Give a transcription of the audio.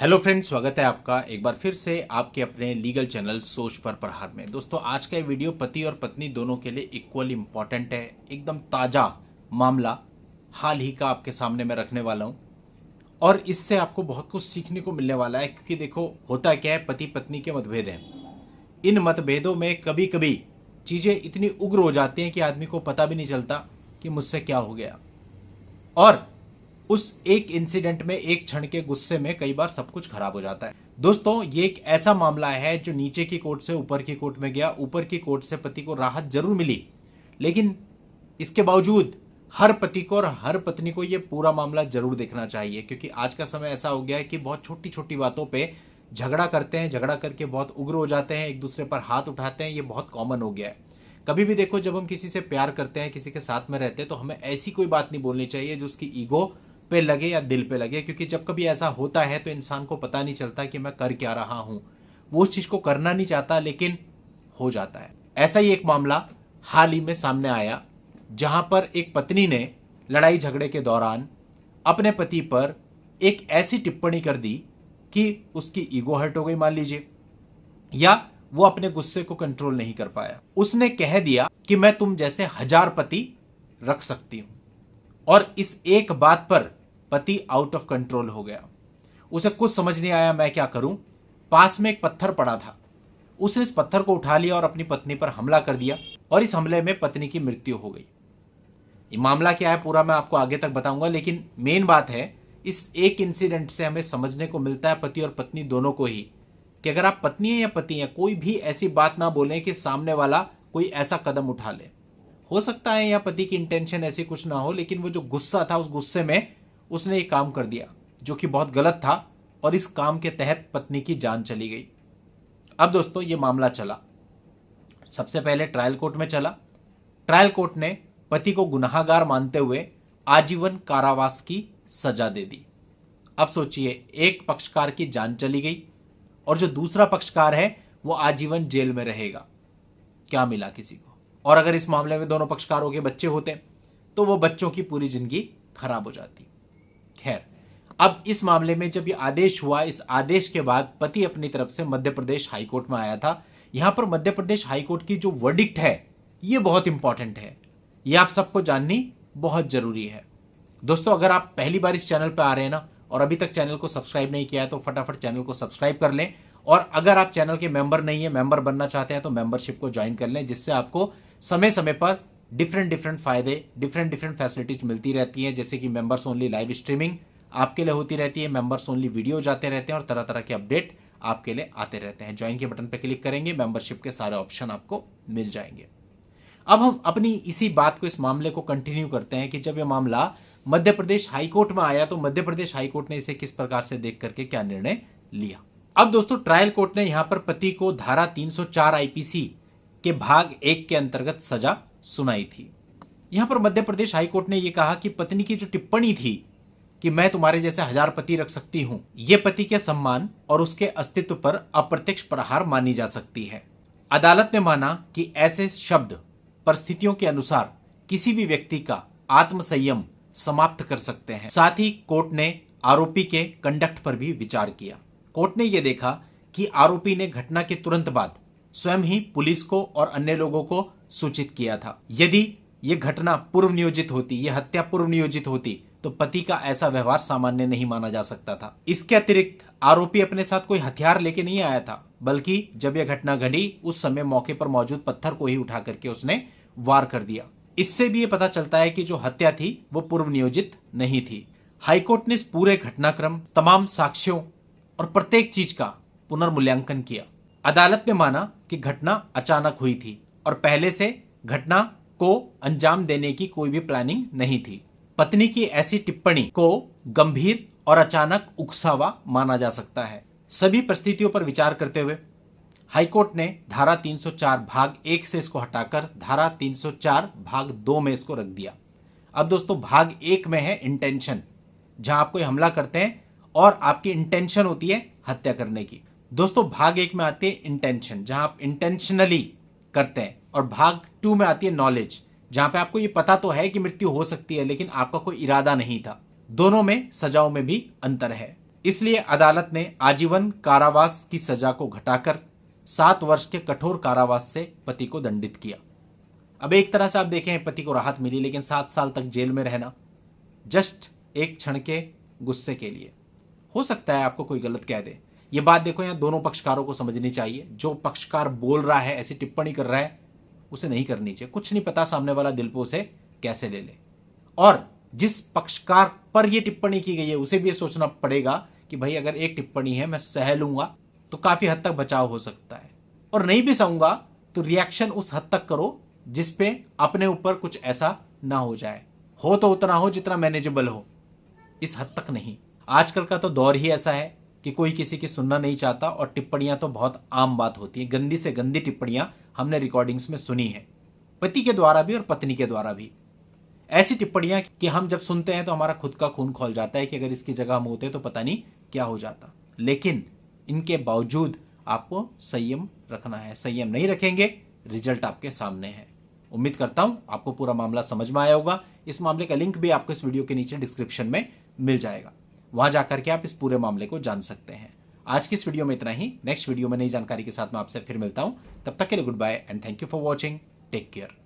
Hello friends, स्वागत है आपका एक बार फिर से आपके अपने लीगल चैनल सोच पर प्रहार में। दोस्तों, आज का ये वीडियो पति और पत्नी दोनों के लिए इक्वली इम्पॉर्टेंट है। एकदम ताज़ा मामला हाल ही का आपके सामने मैं रखने वाला हूँ और इससे आपको बहुत कुछ सीखने को मिलने वाला है। क्योंकि देखो, होता क्या है, पति पत्नी के मतभेद हैं। इन मतभेदों में कभी कभी चीज़ें इतनी उग्र हो जाती हैं कि आदमी को पता भी नहीं चलता कि मुझसे क्या हो गया, और उस एक इंसिडेंट में, एक क्षण के गुस्से में कई बार सब कुछ खराब हो जाता है। दोस्तों, ये एक ऐसा मामला है जो नीचे की कोर्ट से ऊपर की कोर्ट में गया। ऊपर की कोर्ट से पति को राहत जरूर मिली, लेकिन इसके बावजूद हर पति को और हर पत्नी को यह पूरा मामला जरूर देखना चाहिए। क्योंकि आज का समय ऐसा हो गया है कि बहुत छोटी छोटी बातों पे झगड़ा करते हैं, झगड़ा करके बहुत उग्र हो जाते हैं, एक दूसरे पर हाथ उठाते हैं। ये बहुत कॉमन हो गया है। कभी भी देखो, जब हम किसी से प्यार करते हैं, किसी के साथ में रहते हैं, तो हमें ऐसी कोई बात नहीं बोलनी चाहिए जो उसकी ईगो पे लगे या दिल पे लगे। क्योंकि जब कभी ऐसा होता है तो इंसान को पता नहीं चलता कि मैं कर क्या रहा हूं। वो उस चीज को करना नहीं चाहता, लेकिन हो जाता है। ऐसा ही एक मामला हाल ही में सामने आया, जहां पर एक पत्नी ने लड़ाई झगड़े के दौरान अपने पति पर एक ऐसी टिप्पणी कर दी कि उसकी ईगो हर्ट हो गई, मान लीजिए, या वो अपने गुस्से को कंट्रोल नहीं कर पाया। उसने कह दिया कि मैं तुम जैसे 1000 पति रख सकती हूं। और इस एक बात पर पति आउट ऑफ कंट्रोल हो गया। उसे कुछ समझ नहीं आया, मैं क्या करूं। पास में एक पत्थर पड़ा था, उसने इस पत्थर को उठा लिया और अपनी पत्नी पर हमला कर दिया, और इस हमले में पत्नी की मृत्यु हो गई। ये मामला क्या है पूरा मैं आपको आगे तक बताऊंगा, लेकिन मेन बात है, इस एक इंसिडेंट से हमें समझने को मिलता है, पति और पत्नी दोनों को ही, कि अगर आप पत्नी हैं या पति हैं, कोई भी ऐसी बात ना बोलें कि सामने वाला कोई ऐसा कदम उठा ले। हो सकता है या पति की इंटेंशन ऐसी कुछ ना हो, लेकिन वो जो गुस्सा था, उस गुस्से में उसने ये काम कर दिया जो कि बहुत गलत था, और इस काम के तहत पत्नी की जान चली गई। अब दोस्तों, ये मामला चला, सबसे पहले ट्रायल कोर्ट में चला। ट्रायल कोर्ट ने पति को गुनाहगार मानते हुए आजीवन कारावास की सजा दे दी। अब सोचिए, एक पक्षकार की जान चली गई और जो दूसरा पक्षकार है वो आजीवन जेल में रहेगा। क्या मिला किसी को? और अगर इस मामले में दोनों पक्षकारों के बच्चे होते तो वो बच्चों की पूरी जिंदगी खराब हो जाती। खैर, अब इस मामले में जब ये आदेश हुआ, इस आदेश के बाद पति अपनी तरफ से मध्य प्रदेश हाईकोर्ट में आया था। यहां पर मध्य प्रदेश हाईकोर्ट की जो वर्डिक्ट है ये बहुत इंपॉर्टेंट है, ये आप सबको जाननी बहुत जरूरी है। दोस्तों, अगर आप पहली बार इस चैनल पर आ रहे हैं ना, और अभी तक चैनल को सब्सक्राइब नहीं किया है, तो फटाफट चैनल को सब्सक्राइब कर लें। और अगर आप चैनल के मेंबर नहीं है, मेंबर बनना चाहते हैं, तो मेंबरशिप को ज्वाइन कर लें, जिससे आपको समय समय पर डिफरेंट फायदे, डिफरेंट फैसिलिटीज मिलती रहती हैं। जैसे कि मेंबर्स ओनली लाइव स्ट्रीमिंग आपके लिए होती रहती है, मेंबर्स ओनली वीडियो जाते रहते हैं, और तरह तरह के अपडेट आपके लिए आते रहते हैं। ज्वाइन के बटन पर क्लिक करेंगे, मेंबरशिप के सारे ऑप्शन आपको मिल जाएंगे। अब हम अपनी इसी बात को, इस मामले को कंटिन्यू करते हैं कि जब यह मामला मध्य प्रदेश हाईकोर्ट में आया तो मध्य प्रदेश हाईकोर्ट ने इसे किस प्रकार से देख करके क्या निर्णय लिया। अब दोस्तों, ट्रायल कोर्ट ने यहां पर पति को धारा 304 आईपीसी के भाग 1 के अंतर्गत सजा सुनाई थी। यहां पर मध्य प्रदेश हाईकोर्ट ने यह कहा कि पत्नी की जो टिप्पणी थी कि मैं तुम्हारे जैसे 1000 पति रख सकती हूं, यह पति के सम्मान और उसके अस्तित्व पर अप्रत्यक्ष प्रहार मानी जा सकती है। अदालत ने माना कि ऐसे शब्द परिस्थितियों के अनुसार किसी भी व्यक्ति का आत्मसंयम समाप्त कर सकते हैं। साथ ही कोर्ट ने आरोपी के कंडक्ट पर भी विचार किया। कोर्ट ने यह देखा कि आरोपी ने घटना के तुरंत बाद स्वयं ही पुलिस को और अन्य लोगों को सूचित किया था। यदि यह घटना पूर्व नियोजित होती, यह हत्या पूर्व नियोजित होती, तो पति का ऐसा व्यवहार सामान्य नहीं माना जा सकता था। इसके अतिरिक्त आरोपी अपने साथ कोई हथियार लेके नहीं आया था, बल्कि जब यह घटना घटी उस समय मौके पर मौजूद पत्थर को ही उठा करके उसने वार कर दिया। इससे भी यह पता चलता है कि जो हत्या थी वो पूर्व नियोजित नहीं थी। हाईकोर्ट ने इस पूरे घटनाक्रम, तमाम साक्ष्यों और प्रत्येक चीज का पुनर्मूल्यांकन किया। अदालत ने माना कि घटना अचानक हुई थी और पहले से घटना को अंजाम देने की कोई भी प्लानिंग नहीं थी। पत्नी की ऐसी टिप्पणी को गंभीर और अचानक उकसावा माना जा सकता है। सभी परिस्थितियों पर विचार करते हुए हाईकोर्ट ने धारा 304 भाग 1 से इसको हटाकर धारा 304 भाग 2 में इसको रख दिया। अब दोस्तों, भाग 1 में है इंटेंशन, जहां आप कोई हमला करते हैं और आपकी इंटेंशन होती है हत्या करने की। दोस्तों, भाग 1 में आती है इंटेंशन, जहां आप इंटेंशनली करते हैं, और भाग 2 में आती है नॉलेज, जहां पे आपको ये पता तो है कि मृत्यु हो सकती है, लेकिन आपका कोई इरादा नहीं था। दोनों में सजाओं में भी अंतर है। इसलिए अदालत ने आजीवन कारावास की सजा को घटाकर 7 वर्ष के कठोर कारावास से पति को दंडित किया। अब एक तरह से आप देखें पति को राहत मिली, लेकिन 7 साल तक जेल में रहना जस्ट एक क्षण के गुस्से के लिए। हो सकता है आपको कोई गलत कह दे। ये बात देखो, यहां दोनों पक्षकारों को समझनी चाहिए। जो पक्षकार बोल रहा है, ऐसी टिप्पणी कर रहा है, उसे नहीं करनी चाहिए। कुछ नहीं पता सामने वाला दिल पे उसे कैसे ले ले। और जिस पक्षकार पर यह टिप्पणी की गई है उसे भी ये सोचना पड़ेगा कि भाई अगर एक टिप्पणी है मैं सह लूंगा तो काफी हद तक बचाव हो सकता है, और नहीं भी सहूंगा तो रिएक्शन उस हद तक करो जिसपे अपने ऊपर कुछ ऐसा ना हो जाए। हो तो उतना हो जितना मैनेजेबल हो, इस हद तक नहीं। आजकल का तो दौर ही ऐसा है कि कोई किसी की सुनना नहीं चाहता, और टिप्पणियां तो बहुत आम बात होती है। गंदी से गंदी टिप्पणियां हमने रिकॉर्डिंग्स में सुनी है, पति के द्वारा भी और पत्नी के द्वारा भी। ऐसी टिप्पणियां कि हम जब सुनते हैं तो हमारा खुद का खून खौल जाता है कि अगर इसकी जगह हम होते तो पता नहीं क्या हो जाता। लेकिन इनके बावजूद आपको संयम रखना है। संयम नहीं रखेंगे, रिजल्ट आपके सामने है। उम्मीद करता हूं आपको पूरा मामला समझ में आया होगा। इस मामले का लिंक भी आपको इस वीडियो के नीचे डिस्क्रिप्शन में मिल जाएगा, वहां जाकर के आप इस पूरे मामले को जान सकते हैं। आज की इस वीडियो में इतना ही। नेक्स्ट वीडियो में नई जानकारी के साथ मैं आपसे फिर मिलता हूं। तब तक के लिए goodbye and thank you for watching. Take care.